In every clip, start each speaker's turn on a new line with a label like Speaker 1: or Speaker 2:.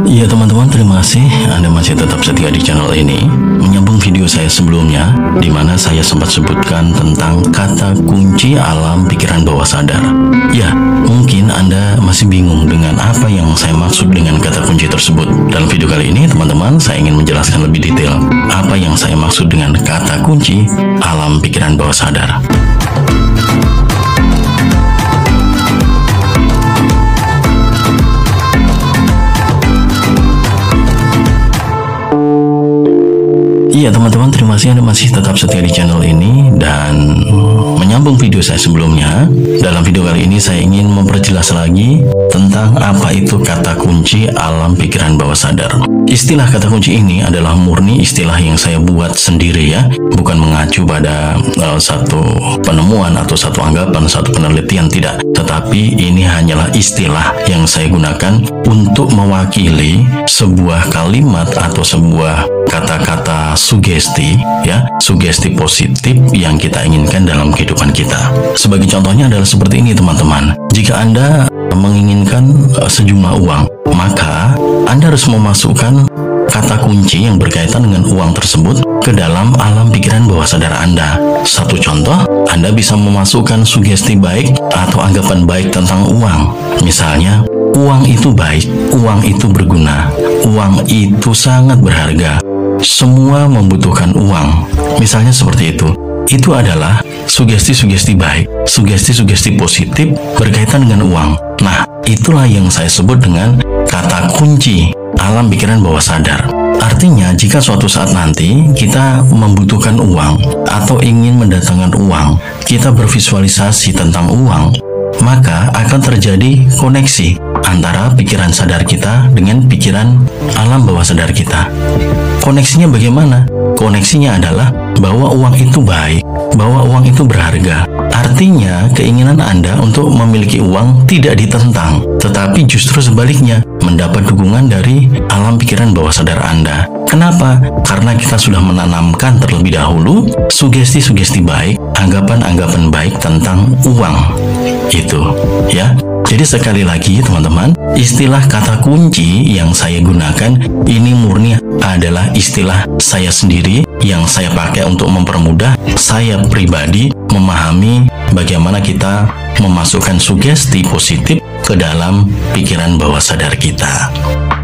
Speaker 1: Iya teman-teman, terima kasih Anda masih tetap setia di channel ini. Menyambung video saya sebelumnya, di mana saya sempat sebutkan tentang kata kunci alam pikiran bawah sadar. Ya, mungkin Anda masih bingung dengan apa yang saya maksud dengan kata kunci tersebut. Dalam video kali ini, teman-teman, saya ingin menjelaskan lebih detail apa yang saya maksud dengan kata kunci alam pikiran bawah sadar. Iya teman-teman, terima kasih Anda masih tetap setia di channel ini. Dan menyambung video saya sebelumnya, dalam video kali ini saya ingin memperjelas lagi tentang apa itu kata kunci alam pikiran bawah sadar. Istilah kata kunci ini adalah murni istilah yang saya buat sendiri ya, bukan mengacu pada satu penemuan atau satu anggapan, satu penelitian, tidak. Tetapi ini hanyalah istilah yang saya gunakan untuk mewakili sebuah kalimat atau sebuah kata-kata sugesti ya, sugesti positif yang kita inginkan dalam kehidupan kita. Sebagai contohnya adalah seperti ini teman-teman. Jika Anda menginginkan sejumlah uang, maka Anda harus memasukkan kata kunci yang berkaitan dengan uang tersebut ke dalam alam pikiran bawah sadar Anda. Satu contoh, Anda bisa memasukkan sugesti baik atau anggapan baik tentang uang. Misalnya, uang itu baik, uang itu berguna, uang itu sangat berharga, semua membutuhkan uang. Misalnya seperti itu. Itu adalah sugesti-sugesti baik, sugesti-sugesti positif berkaitan dengan uang. Nah, itulah yang saya sebut dengan kata kunci alam pikiran bawah sadar. Artinya, jika suatu saat nanti kita membutuhkan uang atau ingin mendatangkan uang, kita bervisualisasi tentang uang, maka akan terjadi koneksi antara pikiran sadar kita dengan pikiran alam bawah sadar kita. Koneksinya bagaimana? Koneksinya adalah bahwa uang itu baik, bahwa uang itu berharga. Artinya, keinginan Anda untuk memiliki uang tidak ditentang, tetapi justru sebaliknya, mendapat dukungan dari alam pikiran bawah sadar Anda. Kenapa? Karena kita sudah menanamkan terlebih dahulu sugesti-sugesti baik, anggapan-anggapan baik tentang uang. Itu, ya. Jadi sekali lagi teman-teman, istilah kata kunci yang saya gunakan ini murni adalah istilah saya sendiri yang saya pakai untuk mempermudah saya pribadi memahami bagaimana kita memasukkan sugesti positif ke dalam pikiran bawah sadar kita.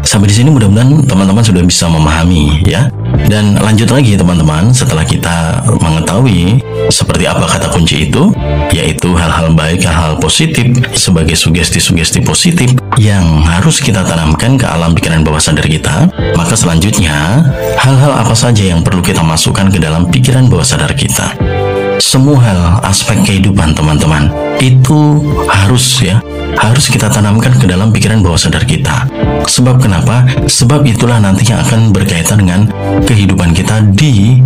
Speaker 1: Sampai di sini mudah-mudahan teman-teman sudah bisa memahami ya. Dan lanjut lagi teman-teman, setelah kita mengetahui seperti apa kata kunci itu, yaitu hal-hal baik, hal-hal positif sebagai sugesti-sugesti positif yang harus kita tanamkan ke alam pikiran bawah sadar kita, maka selanjutnya hal-hal apa saja yang perlu kita masukkan ke dalam pikiran bawah sadar kita. Semua hal aspek kehidupan teman-teman itu harus kita tanamkan ke dalam pikiran bawah sadar kita. Sebab kenapa? Sebab itulah nanti yang akan berkaitan dengan kehidupan kita di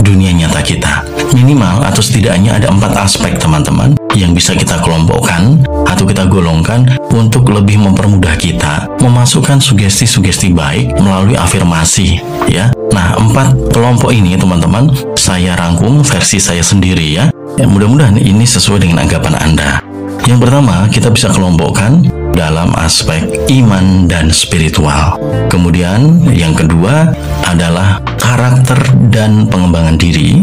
Speaker 1: dunia nyata kita. Minimal atau setidaknya ada 4 aspek teman-teman yang bisa kita kelompokkan atau kita golongkan untuk lebih mempermudah kita memasukkan sugesti-sugesti baik melalui afirmasi ya. Nah, 4 kelompok ini teman-teman saya rangkum versi saya sendiri ya. Mudah-mudahan ini sesuai dengan anggapan Anda. Yang pertama, kita bisa kelompokkan dalam aspek iman dan spiritual. Kemudian, yang kedua adalah karakter dan pengembangan diri.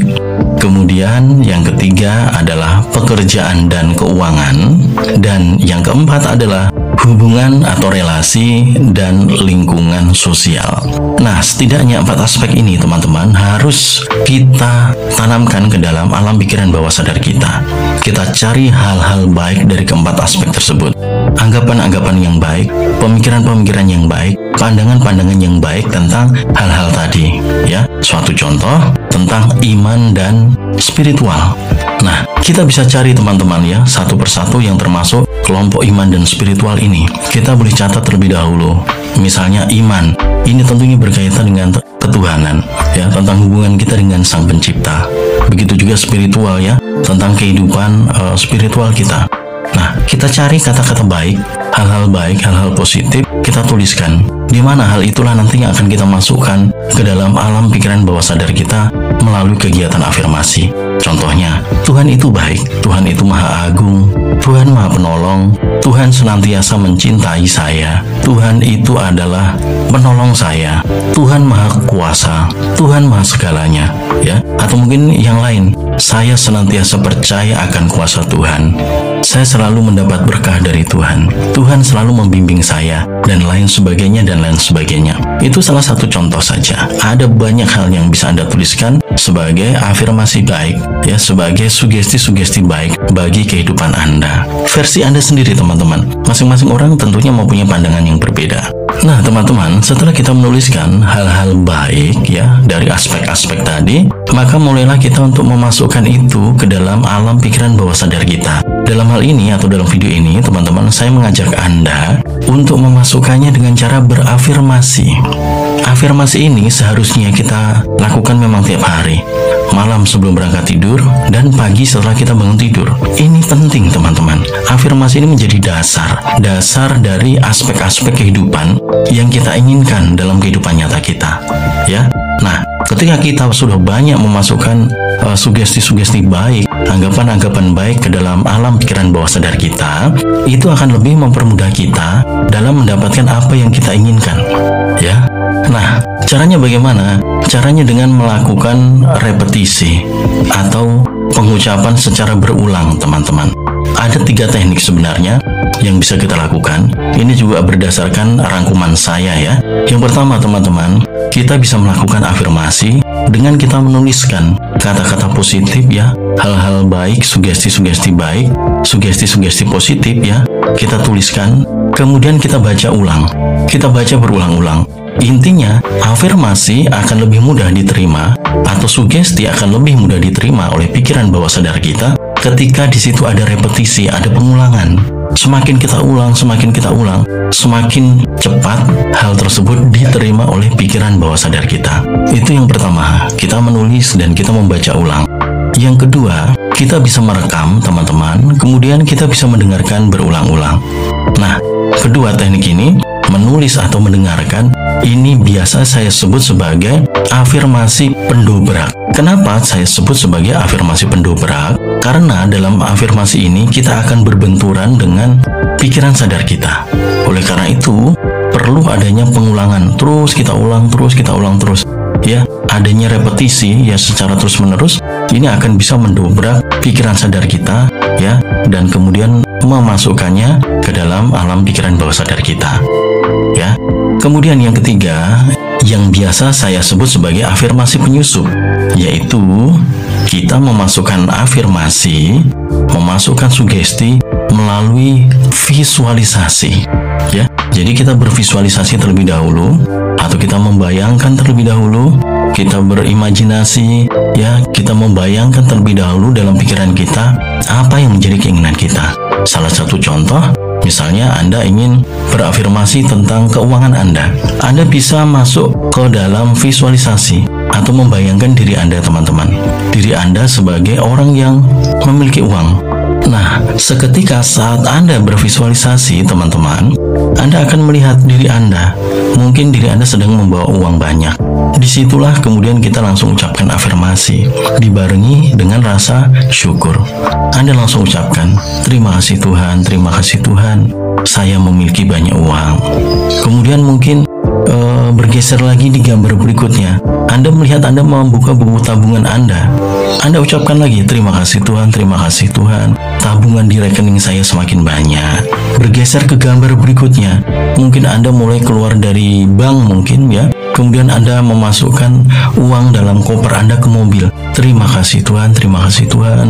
Speaker 1: Kemudian, yang ketiga adalah pekerjaan dan keuangan. Dan yang keempat adalah hubungan atau relasi dan lingkungan sosial. Nah, setidaknya 4 aspek ini teman-teman harus kita tanamkan ke dalam alam pikiran bawah sadar kita. Kita cari hal-hal baik dari keempat aspek tersebut. Anggapan-anggapan yang baik, pemikiran-pemikiran yang baik, pandangan-pandangan yang baik tentang hal-hal tadi. Ya, suatu contoh tentang iman dan spiritual. Nah, kita bisa cari teman-teman ya, satu persatu yang termasuk kelompok iman dan spiritual ini. Kita boleh catat terlebih dahulu. Misalnya iman, ini tentunya berkaitan dengan ketuhanan ya, tentang hubungan kita dengan Sang Pencipta. Begitu juga spiritual ya, tentang kehidupan spiritual kita. Nah, kita cari kata-kata baik, hal-hal positif, kita tuliskan. Di mana hal itulah nantinya akan kita masukkan ke dalam alam pikiran bawah sadar kita melalui kegiatan afirmasi. Contohnya, Tuhan itu baik, Tuhan itu maha agung, Tuhan maha penolong, Tuhan senantiasa mencintai saya, Tuhan itu adalah penolong saya, Tuhan Maha Kuasa, Tuhan Maha Segalanya, ya. Atau mungkin yang lain, saya senantiasa percaya akan kuasa Tuhan. Saya selalu mendapat berkah dari Tuhan. Tuhan selalu membimbing saya, dan lain sebagainya, dan lain sebagainya. Itu salah satu contoh saja. Ada banyak hal yang bisa Anda tuliskan sebagai afirmasi baik, ya, sebagai sugesti-sugesti baik bagi kehidupan Anda. Versi Anda sendiri, teman-teman. Masing-masing orang tentunya mempunyai pandangan yang berbeda. Nah, teman-teman, setelah kita menuliskan hal-hal baik, ya, dari aspek-aspek tadi, maka mulailah kita untuk memasukkan itu ke dalam alam pikiran bawah sadar kita. Dalam hal ini atau dalam video ini, teman-teman, saya mengajak Anda untuk memasukkannya dengan cara berafirmasi. Afirmasi ini seharusnya kita lakukan memang tiap hari, malam sebelum berangkat tidur, dan pagi setelah kita bangun tidur. Ini penting, teman-teman. Afirmasi ini menjadi dasar dari aspek-aspek kehidupan yang kita inginkan dalam kehidupan nyata kita, ya. Nah, ketika kita sudah banyak memasukkan sugesti-sugesti baik, anggapan-anggapan baik ke dalam alam pikiran bawah sadar kita, itu akan lebih mempermudah kita dalam mendapatkan apa yang kita inginkan, ya. Nah, caranya bagaimana? Caranya dengan melakukan repetisi atau pengucapan secara berulang, teman-teman. Ada 3 teknik sebenarnya yang bisa kita lakukan. Ini juga berdasarkan rangkuman saya, ya. Yang pertama, teman-teman, kita bisa melakukan afirmasi dengan kita menuliskan kata-kata positif, ya, hal-hal baik, sugesti-sugesti baik, sugesti-sugesti positif, ya, kita tuliskan, kemudian kita baca ulang. Kita baca berulang-ulang. Intinya, afirmasi akan lebih mudah diterima atau sugesti akan lebih mudah diterima oleh pikiran bawah sadar kita ketika di situ ada repetisi, ada pengulangan. Semakin kita ulang, semakin cepat hal tersebut diterima oleh pikiran bawah sadar kita. Itu yang pertama, kita menulis dan kita membaca ulang. Yang kedua, kita bisa merekam, teman-teman, kemudian kita bisa mendengarkan berulang-ulang. Nah, kedua teknik ini, menulis atau mendengarkan, ini biasa saya sebut sebagai afirmasi pendobrak. Kenapa saya sebut sebagai afirmasi pendobrak? Karena dalam afirmasi ini kita akan berbenturan dengan pikiran sadar kita. Oleh karena itu, perlu adanya pengulangan. Terus kita ulang terus. Ya, adanya repetisi, ya, secara terus-menerus, ini akan bisa mendobrak pikiran sadar kita, ya, dan kemudian memasukkannya ke dalam alam pikiran bawah sadar kita, ya. Kemudian yang ketiga, yang biasa saya sebut sebagai afirmasi penyusup, yaitu kita memasukkan afirmasi, memasukkan sugesti melalui visualisasi, ya. Jadi kita bervisualisasi terlebih dahulu, atau kita membayangkan terlebih dahulu, kita berimajinasi, ya, kita membayangkan terlebih dahulu dalam pikiran kita apa yang menjadi keinginan kita. Salah satu contoh, misalnya Anda ingin berafirmasi tentang keuangan Anda. Anda bisa masuk ke dalam visualisasi atau membayangkan diri Anda, teman-teman. Diri Anda sebagai orang yang memiliki uang. Nah, seketika saat Anda bervisualisasi, teman-teman, Anda akan melihat diri Anda. Mungkin diri Anda sedang membawa uang banyak. Disitulah kemudian kita langsung ucapkan afirmasi, dibarengi dengan rasa syukur. Anda langsung ucapkan, terima kasih Tuhan, saya memiliki banyak uang. Kemudian mungkin bergeser lagi di gambar berikutnya. Anda melihat Anda membuka buku tabungan Anda. Anda ucapkan lagi, terima kasih Tuhan, tabungan di rekening saya semakin banyak. Bergeser ke gambar berikutnya. Mungkin Anda mulai keluar dari bank mungkin, ya. Kemudian Anda memasukkan uang dalam koper Anda ke mobil. Terima kasih Tuhan,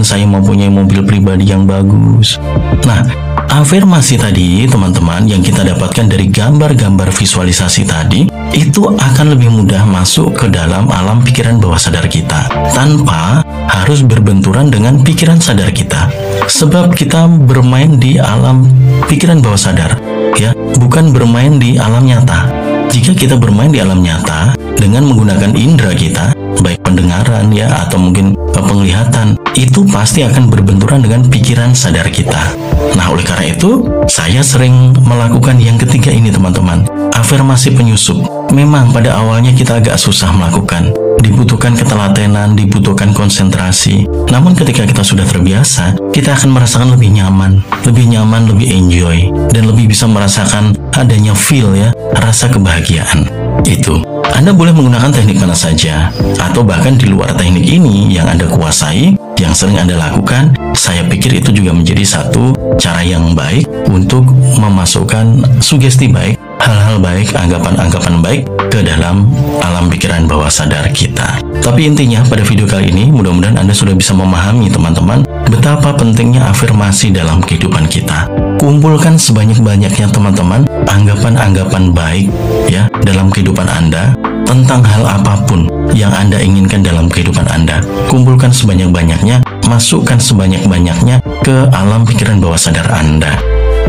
Speaker 1: saya mempunyai mobil pribadi yang bagus. Nah, afirmasi tadi, teman-teman, yang kita dapatkan dari gambar-gambar visualisasi tadi, itu akan lebih mudah masuk ke dalam alam pikiran bawah sadar kita, tanpa harus berbenturan dengan pikiran sadar kita. Sebab kita bermain di alam pikiran bawah sadar, ya, bukan bermain di alam nyata. Jika kita bermain di alam nyata dengan menggunakan indera kita, baik pendengaran, ya, atau mungkin penglihatan, itu pasti akan berbenturan dengan pikiran sadar kita. Nah, oleh karena itu, saya sering melakukan yang ketiga ini, teman-teman. Afirmasi penyusup. Memang pada awalnya kita agak susah melakukan. Dibutuhkan ketelatenan, dibutuhkan konsentrasi. Namun ketika kita sudah terbiasa, kita akan merasakan lebih nyaman, lebih enjoy, dan lebih bisa merasakan adanya feel, ya, rasa kebahagiaan. Itu. Anda boleh menggunakan teknik mana saja, atau bahkan di luar teknik ini yang Anda kuasai, yang sering Anda lakukan, saya pikir itu juga menjadi satu cara yang baik untuk memasukkan sugesti baik, hal-hal baik, anggapan-anggapan baik ke dalam alam pikiran bawah sadar kita. Tapi intinya pada video kali ini, mudah-mudahan Anda sudah bisa memahami teman-teman betapa pentingnya afirmasi dalam kehidupan kita. Kumpulkan sebanyak-banyaknya teman-teman anggapan-anggapan baik ya dalam kehidupan Anda tentang hal apapun yang Anda inginkan dalam kehidupan Anda. Kumpulkan sebanyak-banyaknya, masukkan sebanyak-banyaknya ke alam pikiran bawah sadar Anda.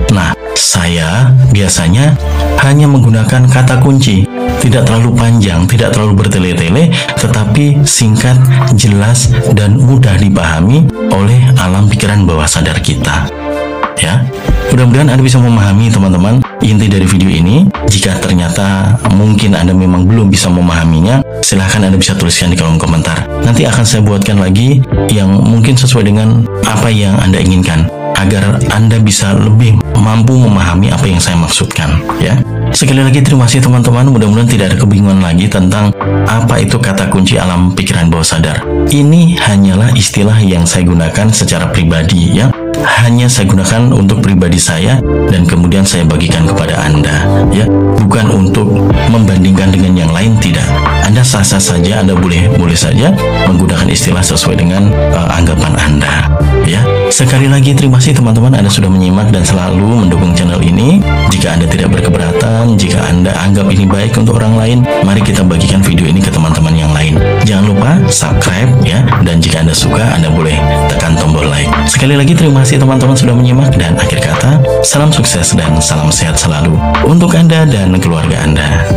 Speaker 1: Nah, saya biasanya hanya menggunakan kata kunci, tidak terlalu panjang, tidak terlalu bertele-tele, tetapi singkat, jelas, dan mudah dipahami oleh alam pikiran bawah sadar kita. Ya, mudah-mudahan Anda bisa memahami teman-teman inti dari video ini. Jika ternyata mungkin Anda memang belum bisa memahaminya, silahkan Anda bisa tuliskan di kolom komentar. Nanti akan saya buatkan lagi yang mungkin sesuai dengan apa yang Anda inginkan, agar Anda bisa lebih mampu memahami apa yang saya maksudkan, ya. Sekali lagi terima kasih teman-teman, mudah-mudahan tidak ada kebingungan lagi tentang apa itu kata kunci alam pikiran bawah sadar. Ini hanyalah istilah yang saya gunakan secara pribadi, ya. Hanya saya gunakan untuk pribadi saya dan kemudian saya bagikan kepada Anda, ya. Bukan untuk membandingkan dengan yang lain, tidak. Anda sah-sah saja, Anda boleh saja menggunakan istilah sesuai dengan anggapan Anda, ya. Sekali lagi terima kasih teman-teman, Anda sudah menyimak dan selalu mendukung channel ini. Jika Anda tidak berkeberatan, jika Anda anggap ini baik untuk orang lain, mari kita bagikan video ini ke teman-teman yang lain. Jangan lupa subscribe, ya, dan jika Anda suka, Anda boleh tekan tombol like. Sekali lagi terima kasih teman-teman sudah menyimak, dan akhir kata, salam sukses dan salam sehat selalu untuk Anda dan keluarga Anda.